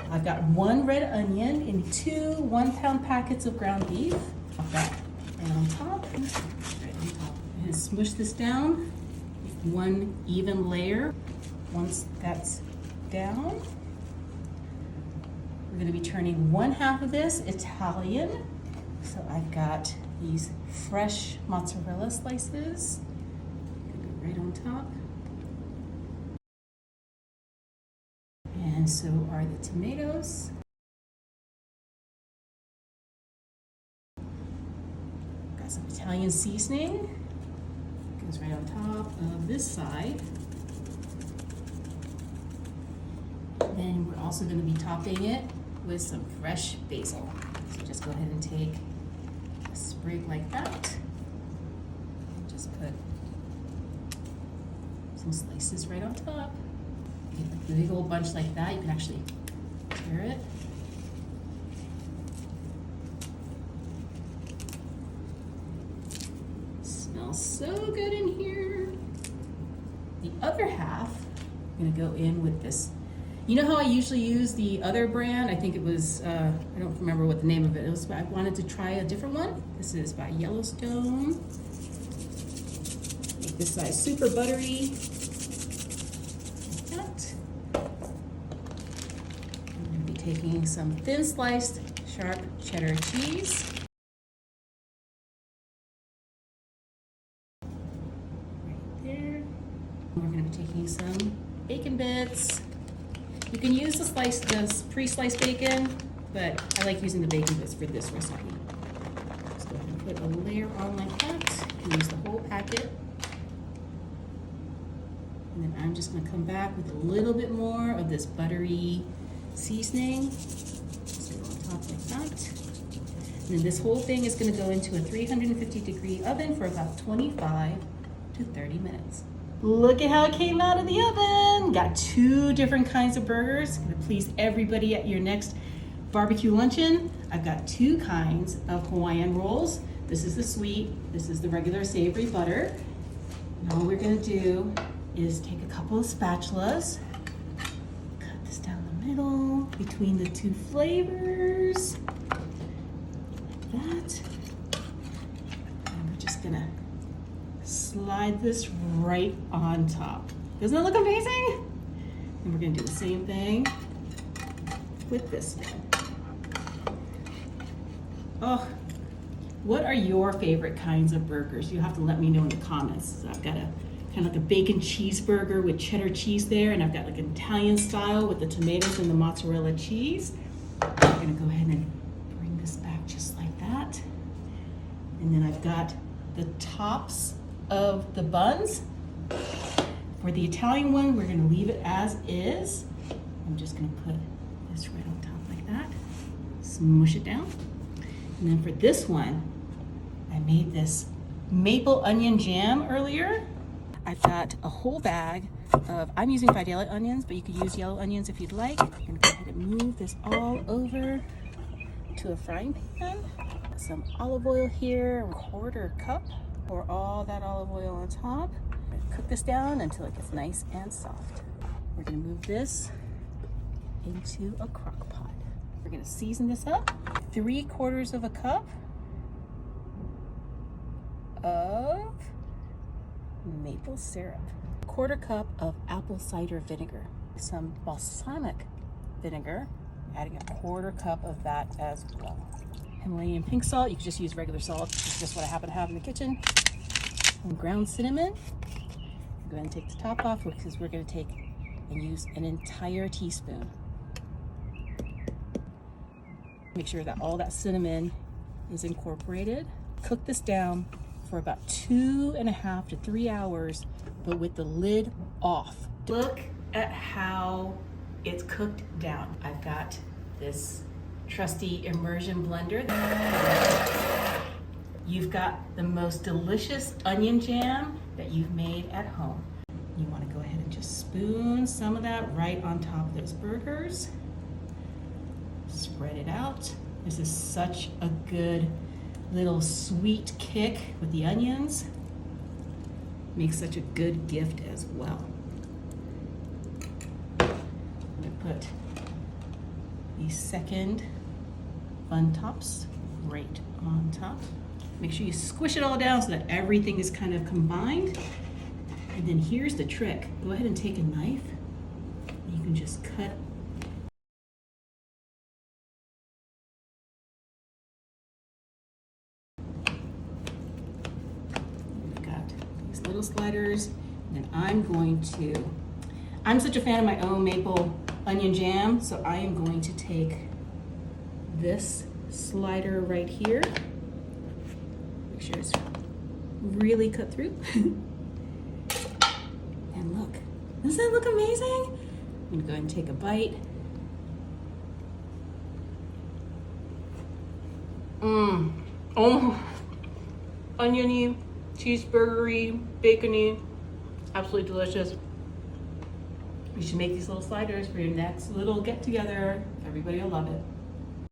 I've got 1 red onion and 2 1-pound packets of ground beef. Pop that right on top. And smush this down. 1 even layer. Once that's down, we're going to be turning 1/2 of this Italian. So I've got these fresh mozzarella slices. Right on top. And so are the tomatoes. Got some Italian seasoning. Goes right on top of this side. Then we're also going to be topping it with some fresh basil. So just go ahead and take a sprig like that. Just put some slices right on top. Get a big old bunch like that. You can actually tear it. Smells so good in here. The other half, I'm gonna go in with this. You know how I usually use the other brand? I think it was, I don't remember what the name of it was, but I wanted to try a different one. This is by Yellowstone. Make this size super buttery. Like that. I'm gonna be taking some thin sliced sharp cheddar cheese. Right there. We're gonna be taking some bacon bits. You can use the pre-sliced bacon, but I like using the bacon bits for this recipe. Just go ahead and put a layer on like that. You can use the whole packet. And then I'm just gonna come back with a little bit more of this buttery seasoning. Just go on top like that. And then this whole thing is gonna go into a 350-degree oven for about 25 to 30 minutes. Look at how it came out of the oven. Got 2 different kinds of burgers. Gonna please everybody at your next barbecue luncheon. I've got 2 kinds of Hawaiian rolls. This is the sweet, this is the regular savory butter. And all we're gonna do is take a couple of spatulas, cut this down the middle between the 2 flavors, like that. And we're just gonna slide this right on top. Doesn't that look amazing? And we're gonna do the same thing with this one. Oh, what are your favorite kinds of burgers? You have to let me know in the comments. So I've got a kind of like a bacon cheeseburger with cheddar cheese there, and I've got like an Italian style with the tomatoes and the mozzarella cheese. I'm gonna go ahead and bring this back just like that. And then I've got the tops of the buns. For the Italian one, we're gonna leave it as is. I'm just gonna put this right on top like that. Smush it down. And then for this one, I made this maple onion jam earlier. I've got a whole bag of, I'm using Vidalia onions, but you could use yellow onions if you'd like. I'm gonna go ahead and move this all over to a frying pan. Some olive oil here, 1/4 cup. Pour all that olive oil on top. Cook this down until it gets nice and soft. We're gonna move this into a crock pot. We're gonna season this up. 3/4 of a cup of maple syrup. 1/4 cup of apple cider vinegar. Some balsamic vinegar, adding 1/4 cup of that as well. Himalayan pink salt, you can just use regular salt. It's just what I happen to have in the kitchen. Some ground cinnamon. Go ahead and take the top off because we're going to take and use an entire teaspoon. Make sure that all that cinnamon is incorporated. Cook this down for about 2.5 to 3 hours, but with the lid off. Look at how it's cooked down. I've got this trusty immersion blender. You've got the most delicious onion jam that you've made at home. You want to go ahead and just spoon some of that right on top of those burgers. Spread it out. This is such a good little sweet kick with the onions. Makes such a good gift as well. I'm gonna put the second bun tops right on top. Make sure you squish it all down so that everything is kind of combined. And then here's the trick. Go ahead and take a knife. You can just cut. We've got these little sliders. And then I'm such a fan of my own maple onion jam, so I am going to take this slider right here. Make sure it's really cut through. And look, doesn't that look amazing? I'm gonna go ahead and take a bite. Oh, oniony, cheeseburgery, bacony, absolutely delicious. You should make these little sliders for your next little get together. Everybody will love it.